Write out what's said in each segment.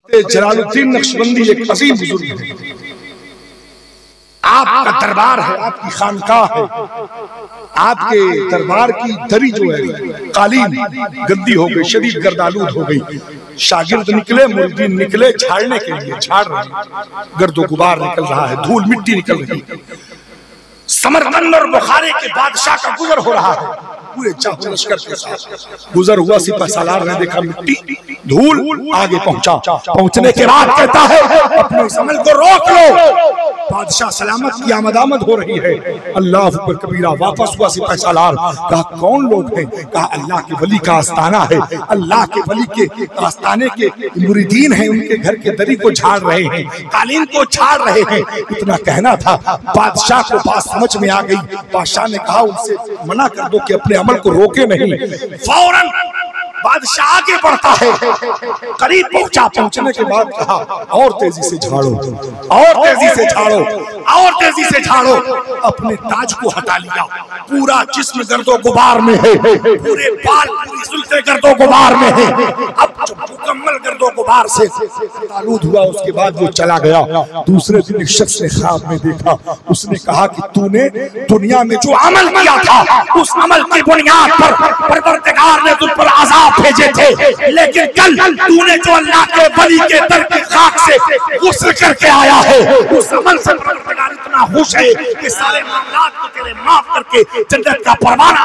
जलालुद्दीन नक्शबंदी एक अजीम बुजुर्ग है। आपका दरबार है, आपकी खानकाह है, आपके दरबार की दरी जो है कालीन गंदी हो गई, शदीद गर्दालूद हो गई। शागिर्द निकले, मुरीदीन निकले झाड़ने के लिए, झाड़ रहे, गर्दो गुबार निकल रहा है, धूल मिट्टी निकल रही है। समरकंद और बुखारे के बादशाह का गुजर हो रहा है, पूरे चाहू लश्कर के साथ गुजर हुआ। सिपह सालार ने देखा मिट्टी धूल, आगे पहुंचा। पहुंचने के बाद कहता है अपने इस अमल को रोक लो, बादशाह सलामत की आमदामद हो रही है। अल्लाह अकबर कबीरा। वापस हुआ सिपह सालार, कहा कौन लोग हैं? कहा अल्लाह के वली का आस्ताना है, अल्लाह के वली के आस्ताने के मुरीदीन हैं, उनके घर के दरी को झाड़ रहे हैं, कालीन को झाड़ रहे हैं। इतना कहना था। बादशाह को बात समझ में आ गई। बादशाह ने कहा उनसे मना कर दो कि अपने अमल को रोके नहीं। फौरन बादशाह आगे बढ़ता है, करीब पहुंचा। पहुंचने के बाद कहा और तेजी से झाड़ो, और तेजी से झाड़ो, और तेजी से झाड़ो। अपने ताज को हटा लिया, पूरा जिस्म गर्दो गुबार में है, पूरे बाल पूरी जुल्फे गर्दो गुबार में है। अब जब मुकम्मल गर्दो गुबार से तालूद हुआ, उसके बाद वो चला गया। दूसरे दिन एक शख्स ने ख्वाब में देखा, उसने कहा कि तूने दुनिया में जो अमल किया था, उस अमल की बुनियाद पर परवरदिगार ने तुझ पर अज़ाब भेजे थे, लेकिन कल तूने जो अल्लाह के वली के दर की खाक से गुस्ल करके आया है, उस अमल से परवरदिगार इतना खुश है कि सारे मामलात को तेरे माफ करके जन्नत का परवाना।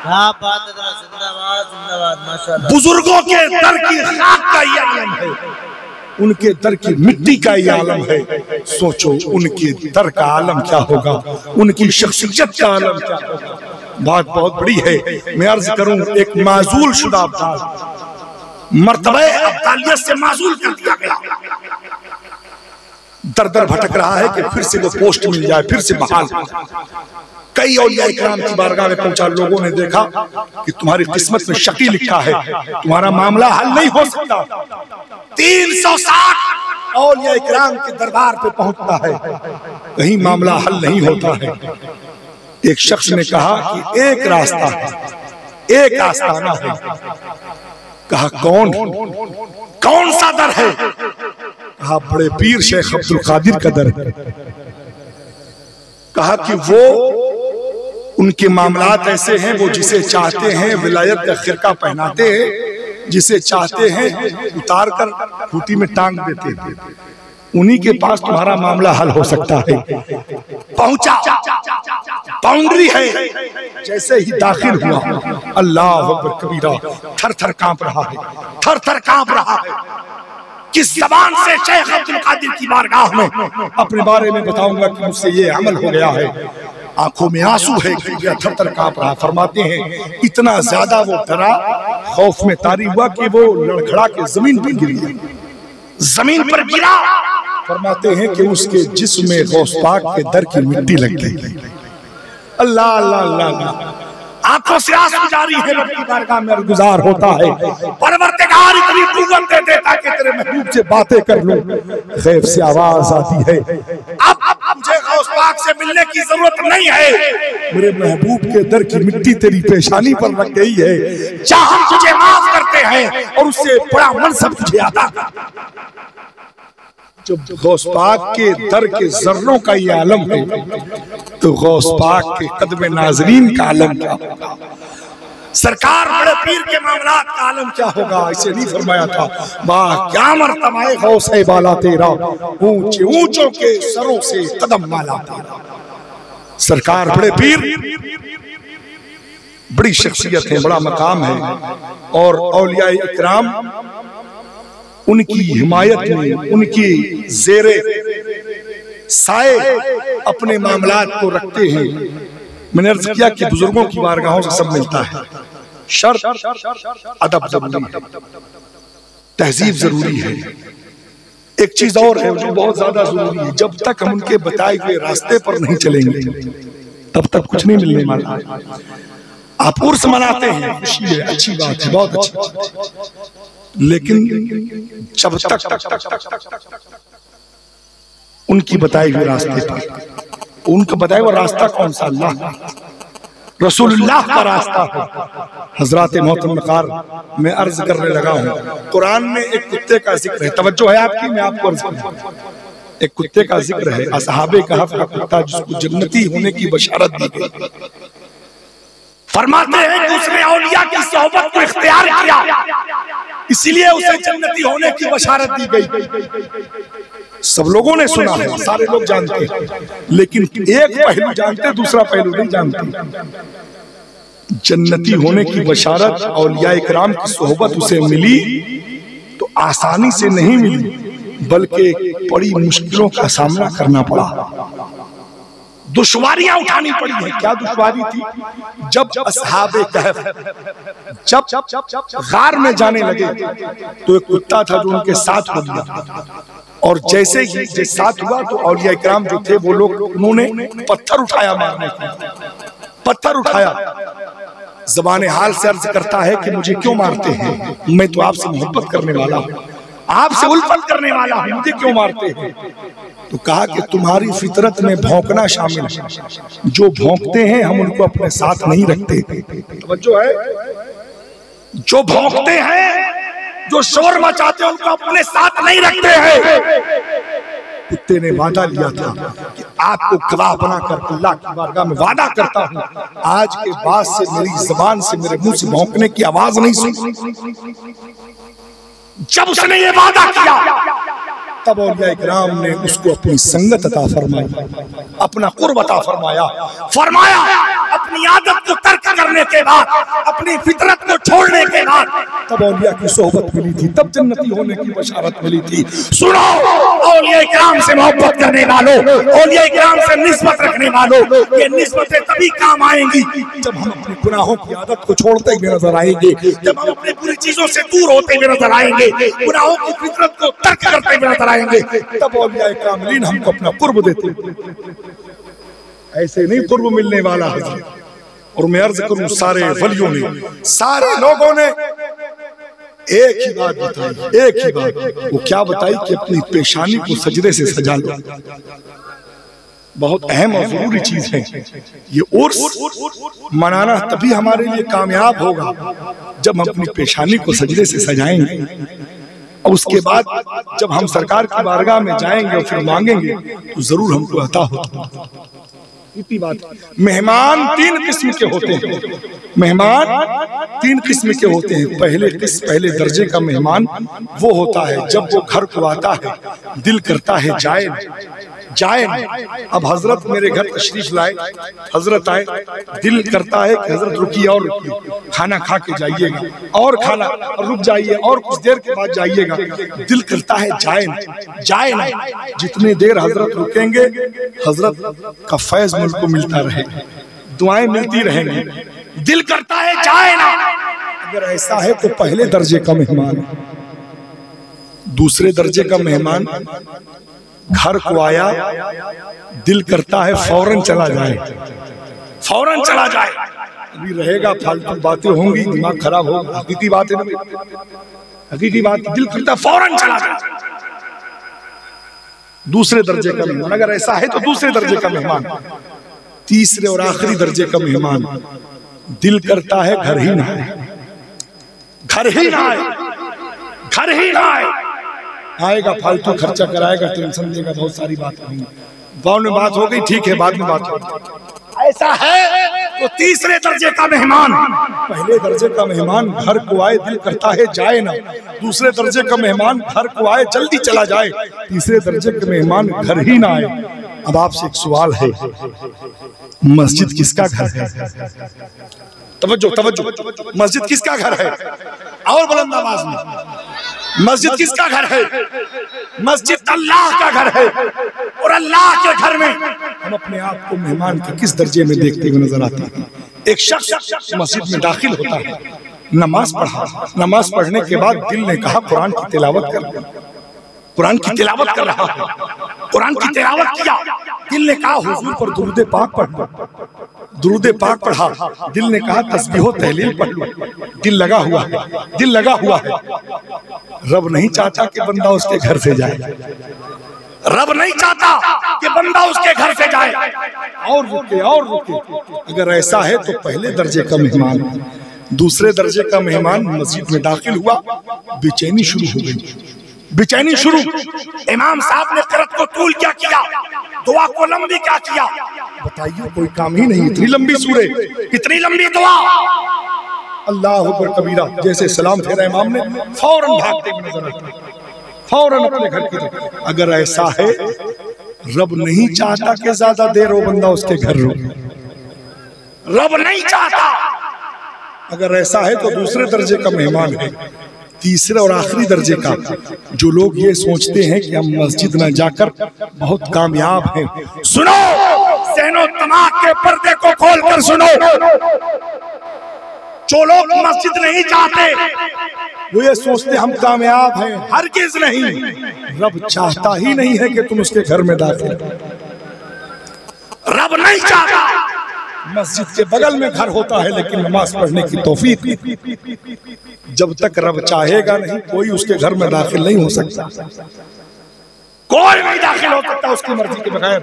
क्या बात है, जिंदाबाद जिंदाबाद, माशाअल्लाह। बुजुर्गों के दर की खाक का ये आलम है, उनके दर की मिट्टी का ये आलम है। सोचो उनके दर का आलम क्या होगा, उनकी शख्सियत का आलम क्या होगा। बात बहुत बड़ी है। मैं अर्ज करूं, एक माजूल शुदा अब्दाल मर्तबे अब्दालियत से माजूल कर दिया गया, दर दर भटक रहा है कि फिर से वो पोस्ट मिल जाए, फिर से बहाल। कई औलिया इकराम की बारगाह में पहुंचा, लोगों ने देखा कि तुम्हारी किस्मत में शकी लिखा है, तुम्हारा मामला हल नहीं हो सकता। 360 औलिया इकराम के दरबार पे पहुंचता है, कहीं मामला हल नहीं होता है। एक शख्स ने कहा कि एक रास्ता है, एक आस्ताना है। कहा कौन सा दर है? कहा बड़े पीर शेख अब्दुल कादिर का दर है। कहा कि वो उनके मामलात ऐसे हैं, वो जिसे चाहते हैं विलायत का खिरका पहनाते हैं, जिसे चाहते हैं उतार कर खूंटी में टांग देते हैं। उन्हीं के पास तुम्हारा मामला हल हो सकता है। पहुंचा, बाउंड्री है, जैसे ही दाखिल हुआ, अल्लाह अकबर कबीरा, थर थर कांप रहा है, थर थर कांप रहा है। किस ज़बान से शेख अब्दुल कादिर की बारगाह में अपने बारे में बताऊंगा कि मुझसे ये अमल हो गया है। आंखों में आंसू है, थर थर कांप रहा। फरमाते हैं इतना ज्यादा वो डरा, खौफ में तारी हुआ कि वो लड़खड़ा के जमीन पर गिर गया। जमीन पर गिरा, फरमाते हैं कि उसके जिस्म में गौस पाक के दर की मिट्टी लग गई। अल्लाह अल्लाह अल्लाह। आंखों से आंसू जारी है, रब की बारगाह में गुजार होता है। परवरदिगार इतनी कुव्वत दे देता कि तेरे महबूब से बातें कर लूं। गैब से आवाज आती है, अब मुझे गौस पाक से मिलने की जरूरत नहीं है, मेरे महबूब के दर की मिट्टी तेरी पेशानी पर लग गई है। चाह तुझे माफ करते हैं और उससे बड़ा मनसब तुझे अता। जब गौस पाक के दर के जर्रों का ये आलम है, तो गौस पाक के कदम नाजरीन का आलम क्या होगा? सरकार बड़े पीर के मामलात का आलम क्या होगा? इसे नहीं फरमाया था वाह क्या मर्तबा गौस है बाला तेरा, ऊंचे ऊंचों के सरों से कदम माला तेरा। सरकार बड़े पीर बड़ी शख्सियत है, बड़ा मकाम है, और औलिया इकराम उनकी हिमायत में, उनकी जेरे साए अपने मामलात को रखते हैं। मैंने अर्ज किया कि बुजुर्गों की बारगाहों से सब मिलता है। शर्त अदब जरूरी है, तहजीब जरूरी है। एक चीज और है जो बहुत ज्यादा जरूरी है, जब तक हम उनके बताए हुए रास्ते पर नहीं चलेंगे तब तक कुछ नहीं मिलने वाला। आप उर्स मनाते हैं, खुशी है, अच्छी बात है, बहुत अच्छी, लेकिन जब तक उनकी बताई हुई रास्ते पर, उनका बताया हुआ रास्ता कौन सा? अल्लाह। रसूलुल्लाह का रास्ता हो। हजरत मोहतरम वक़ार मैं अर्ज करने लगा हूँ, कुरान में एक कुत्ते का जिक्र है, तवज्जो है आपकी, मैं आपको अर्ज करूँ। एक कुत्ते का जिक्र है, असहाबे कहफ का कुत्ता जिसको जन्नती होने की बशारत दी गई। फरमाते हैं कि उसने औलिया की सोहबत को इख्तियार किया, इसीलिए उसे जन्नती होने की बशारत दी गई। सब लोगों ने सुना है, सारे लोग जानते हैं, लेकिन एक पहलू जानते, दूसरा पहलू नहीं जानते। जन्नती होने की बशारत औलिया इकराम की सोहबत उसे मिली तो आसानी से नहीं मिली, बल्कि बड़ी मुश्किलों का सामना करना पड़ा, दुश्वारियां उठानी पड़ी है। क्या दुश्वारी थी? जब असहाबे कहफ जब गार में जाने लगे तो एक कुत्ता था जो उनके साथ हो गया, और जैसे ही ये साथ हुआ तो औलिया इकराम जो थे वो लोग, उन्होंने पत्थर उठाया मारने को, पत्थर उठाया। ज़बान हाल से अर्ज करता है कि मुझे क्यों मारते हैं, मैं तो आपसे मोहब्बत करने वाला हूँ, आपसे उल्फत करने वाला हूँ, मुझे क्यों मारते हैं? तो कहा कि तुम्हारी फितरत में भौंकना शामिल है, जो भौंकते हैं हम उनको अपने साथ नहीं रखते। तवज्जो है, जो भौंकते हैं, जो शोर मचाते हैं, उनको अपने साथ नहीं रखते हैं। कुत्ते ने वादा लिया था कि आपको गवाह बनाकर अल्लाह की बारगाह में वादा करता हूँ, आज के बाद से मेरी ज़बान से, मेरे मुंह से भौंकने की आवाज नहीं सुनी। जब उसने ये वादा किया तब औलिया इकराम ने उसको अपनी संगत अता फरमाई, अपना कुर्ब अता फरमाया। अपनी आदत को तर्क करने के बाद, अपनी फितरत को छोड़ने के बाद तब औलिया की सोहबत मिली थी, तब जन्नती होने की बशारत मिली थी। सुनो, औलिया इकराम से मोहब्बत करने वालों, औलिया इकराम से निस्बत रखने वालों, ये निस्बतें तभी काम आएंगी जब हम अपने गुनाहों की आदत को छोड़ते हुए नजर आएंगे, जब हम अपनी बुरी चीजों से दूर होते हुए नजर आएंगे, गुनाहों की फितरत को तर्क करते हुए नजर आएंगे, तब औलिया कामिलीन हमको अपना कुर्ब देते। ऐसे नहीं कुर्ब मिलने वाला है। और मैं अर्ज करूं, सारे वलियों ने, सारे लोगों ने एक ही बात बताई, एक ही बात। वो क्या बताई कि अपनी पेशानी को सजदे से सजा लो। बहुत अहम और जरूरी चीज है ये। उर्स मनाना तभी हमारे लिए कामयाब होगा जब हम अपनी पेशानी को सजदे से सजाएंगे, और उसके बाद जब हम सरकार की बारगाह में जाएंगे और फिर मांगेंगे तो जरूर हमको अता होगा। इतनी बात। मेहमान तीन किस्म के होते हैं, मेहमान तीन किस्म के होते हैं। पहले दर्जे का मेहमान वो होता है जब वो घर को आता है, दिल करता है जाए। अब हजरत मेरे घर तशरीफ लाए, हजरत आए, दिल करता है कि हजरत रुकिए और रुकिए, खाना खा के जाइएगा, और खाना और रुक जाइए, और कुछ देर के बाद जाइएगा। दिल करता है जाए ना। जितने देर हजरत रुकेंगे, हजरत का फैज मुझको मिलता रहे, दुआएं मिलती रहेंगी। दिल करता है जाए ना। अगर ऐसा है तो पहले दर्जे का मेहमान। दूसरे दर्जे का मेहमान घर को आया, दिल करता है फौरन चला जाए, फौरन चला जाए। अभी रहेगा, फालतू बातें होंगी, दिमाग खराब होगा। हकीकी बात है ना, हकीकी बात। दिल करता है फौरन चला जाए। दूसरे दर्जे का मेहमान अगर ऐसा है तो दूसरे दर्जे का मेहमान। तीसरे और आखिरी दर्जे का मेहमान दिल करता है घर ही ना आए, घर ही ना आए, घर ही ना आए। आएगा, फालतू खर्चा कराएगा, टेंशन देगा, बहुत सारी बात होंगी। गाँव में बात हो गई, ठीक है, बाद में बात होगी। ऐसा है तो तीसरे दर्जे का मेहमान। पहले दर्जे का मेहमान घर को आए, दिल करता है जाए ना। दूसरे दर्जे का मेहमान घर को आए, जल्दी चला जाए। तीसरे दर्जे के मेहमान घर ही ना आए। अब आपसे एक सवाल है, मस्जिद किसका घर है? तवज्जो, मस्जिद किसका घर है? और बुलंद आवाज में, मस्जिद किसका घर है? मस्जिद अल्लाह का घर है। और अल्लाह के घर में हम अपने आप को मेहमान के किस दर्जे में देखते हुए नजर आते हैं? एक शख्स मस्जिद में दाखिल होता है, नमाज पढ़ा, नमाज पढ़ने के बाद दिल ने कहा कुरान की तिलावत कर, कुरान की तिलावत कर रहा है, कुरान की तिलावत किया। दिल ने कहा हुजूर पर दुरूद पाक पढ़, दुरूद पाक पढ़ा। दिल ने कहा तस्बीह तहलील पढ़ लो। दिल लगा हुआ है, दिल लगा हुआ है। रब नहीं चाहता कि बंदा उसके घर से जाए, रब नहीं चाहता कि बंदा उसके घर से जाए और रुके और रुके। अगर ऐसा है तो पहले दर्जे का मेहमान, दूसरे दर्जे का मेहमान मस्जिद में दाखिल हुआ, बेचैनी शुरू हो गई, बेचैनी शुरू। इमाम साहब ने क़िरात को तूल क्या किया, दुआ को लंबी क्या किया, बताइए कोई काम ही नहीं। इतनी लंबी सूरे, इतनी लंबी दुआ, अल्लाह अकबर कबीरा। जैसे सलाम फेरा इमाम ने, फौरन भागते हुए नजर आते, फौरन अपने घर की तरफ। अगर ऐसा है, रब नहीं चाहता कि ज्यादा देर हो बंदा उसके घर रुके, रब नहीं चाहता। अगर ऐसा है तो दूसरे दर्जे का मेहमान है। तीसरे और आखिरी दर्जे का, जो लोग ये सोचते हैं कि हम मस्जिद में जाकर बहुत कामयाब हैं। सुनो, ज़हनो दिमाग के पर्दे को खोलकर सुनो। जो लोग मस्जिद नहीं जाते वो ये सोचते हम कामयाब हैं, हरगिज़ नहीं। रब चाहता ही नहीं है कि तुम उसके घर में दाखिल, रब नहीं चाहता। मस्जिद के बगल में घर होता है लेकिन नमाज पढ़ने की तौफीक, जब तक रब चाहेगा नहीं कोई उसके घर में दाखिल नहीं हो सकता, कोई नहीं दाखिल हो सकता उसकी मर्जी के बगैर।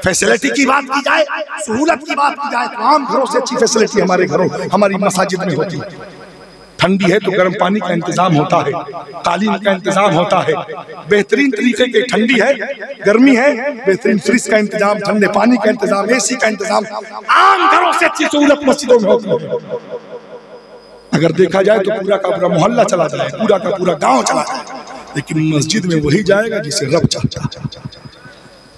फैसिलिटी की बात की जाए, सहूलत की बात की जाए, तमाम घरों से अच्छी फैसिलिटी हमारे घरों, हमारी मसाजिद में होती है। ठंडी है तो गर्म पानी का इंतजाम होता है, कालीन का इंतजाम होता है, बेहतरीन तरीके की। ठंडी है, गर्मी है, बेहतरीन फ्रिज का इंतजाम, ठंडे पानी का इंतजाम, एसी का इंतजाम, आम घरों से अच्छी सहूलत मस्जिदों में होती है। अगर देखा जाए तो पूरा का पूरा मोहल्ला चला जाए, पूरा का पूरा गांव चला जाए, लेकिन मस्जिद में वही जाएगा जिसे रब चाहता है।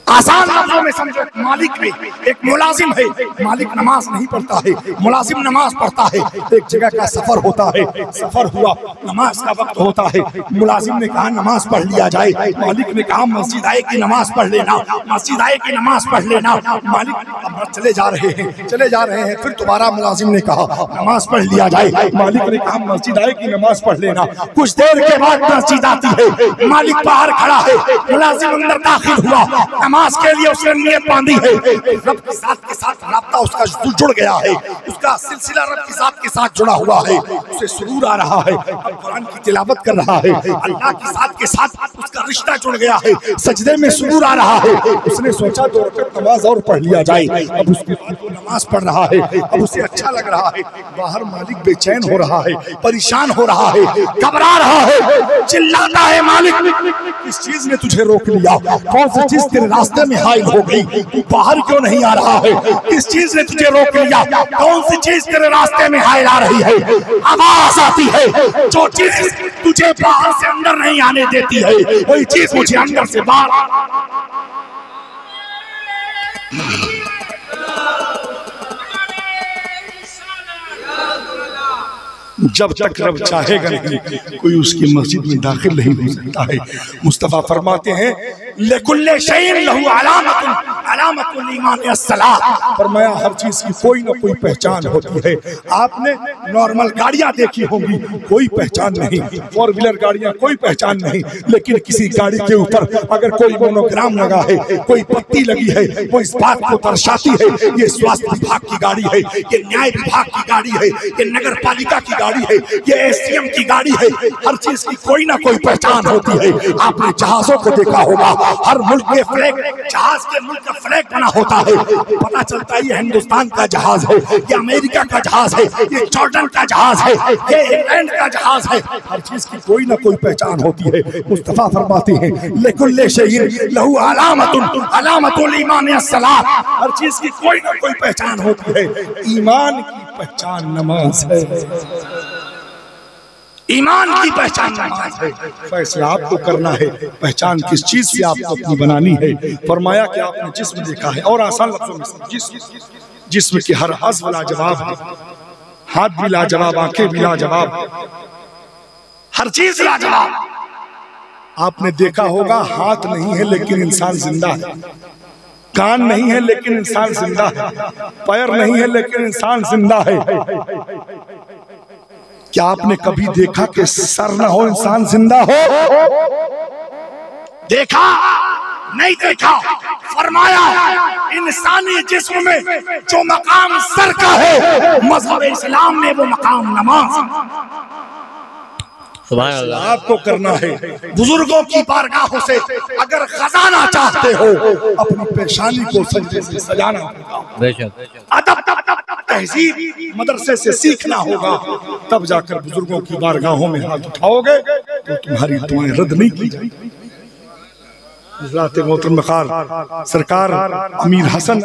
आसान लफ्जों में समझो, मालिक में एक मुलाजिम है, मालिक नमाज नहीं पढ़ता है, मुलाजिम नमाज पढ़ता है। एक जगह का सफर होता है, सफर हुआ, नमाज का वक्त होता है, मुलाजिम ने कहा नमाज पढ़ लिया जाए, मालिक ने कहा मस्जिद आए कि नमाज पढ़ लेना, मस्जिद आए कि नमाज पढ़ लेना। मालिक अब चले जा रहे हैं, चले जा रहे हैं, फिर दोबारा मुलाजिम ने कहा नमाज पढ़ लिया जाए, मालिक ने कहा मस्जिद आए कि नमाज पढ़ लेना। कुछ देर के बाद मस्जिद आती है, मालिक बाहर खड़ा है, मुलाजिम अंदर दाखिल हुआ, नमाज के लिए उसने नियत बांधी है, रब के साथ राब्ता उसका जुड़ गया है, उसका सिलसिला रब के साथ जुड़ा हुआ है, उसे सुरूर आ रहा है, कुरान की तिलावत कर रहा है, अल्लाह के साथ उसका रिश्ता जुड़ गया है, सजदे में सुरूर आ रहा है। उसने सोचा 2 रकात नमाज और पढ़ लिया जाए, अब उसके बाद वो नमाज पढ़ रहा है, अब उसे अच्छा लग रहा है। बाहर मालिक बेचैन हो रहा है, परेशान हो रहा है, घबरा रहा है, चिल्लाता है मालिक किस चीज ने तुझे रोक लिया, कौन सी चीज तेरे रास्ते में हाइल हो गई, तू बाहर क्यों नहीं आ रहा है, किस चीज ने तुझे रोक लिया, कौन सी चीज तेरे रास्ते में हाइल आ रही है। आवाज आती है, जो चीज तुझे बाहर से अंदर नहीं आने देती है वही चीज मुझे अंदर से बाहर। जब तक रब चाहेगा नहीं कोई उसकी मस्जिद में दाखिल नहीं हो सकता है। मुस्तफा फरमाते हैं लेकुल्ले शैइन लहू अलामतुन अलामतुल ईमान अस्सलाह, फरमाया हर चीज की कोई ना कोई पहचान होती है। आपने नॉर्मल गाड़ियां देखी होंगी, कोई पहचान नहीं, 4 व्हीलर गाड़ियां कोई पहचान नहीं, लेकिन किसी गाड़ी के ऊपर अगर कोई मोनोग्राम लगा है, कोई पट्टी लगी है, वो इस बात को दर्शाती है ये स्वास्थ्य विभाग की गाड़ी है, ये न्याय विभाग की गाड़ी है, ये नगर पालिका की गाड़ी है, ये एसडीएम की गाड़ी है। हर चीज की कोई ना कोई पहचान होती है। आपने जहाजों को देखा होगा, हर मुल्क के फ्लैग, जहाज के मुल्क का फ्लैग बना होता है, पता चलता है ये हिंदुस्तान का जहाज है, ये अमेरिका का जहाज है, ये जॉर्डन का जहाज है, ये इंग्लैंड का जहाज है। हर चीज की कोई ना कोई पहचान होती है। मुस्तफा फरमाते हैं लिकुल्ले शैइन लहू अलामतुन अलामतुल ईमान अस्सलाह, हर चीज की कोई ना कोई पहचान होती है। ईमान की पहचान नमाज है, ईमान की पहचान नमाज है। फैसला आपको करना है पहचान किस चीज से आपको अपनी बनानी है। फरमाया कि आपने जिस्म देखा है, और आसान लफ्जों में जिस्म की हर अज़्व लाजवाब है, हाथ भी लाजवाब, आंखें भी लाजवाब, हर चीज लाजवाब। आपने देखा होगा हाथ नहीं है लेकिन इंसान जिंदा है, कान नहीं है लेकिन इंसान जिंदा है, पैर नहीं है लेकिन इंसान जिंदा है। क्या आपने कभी देखा कि सर ना हो इंसान जिंदा हो? देखा? नहीं देखा। फरमाया इंसानी जिस्म में जो मकाम सर का है, मज़हब इस्लाम में वो मकाम नमाज। सुभान अल्लाह। आपको करना है बुजुर्गों की बारगाहों से अगर खजाना चाहते हो अपनी पेशानी को सजदे से सजाना होगा, बेशक अदब तहजीब मदरसे से सीखना होगा, तब जाकर बुजुर्गों की बारगाहों में हाथ उठाओगे तो तुम्हारी दुआएं रद्द नहीं की जाएंगी। हज़रात मोहतरम वक़ार सरकार अमीर हसन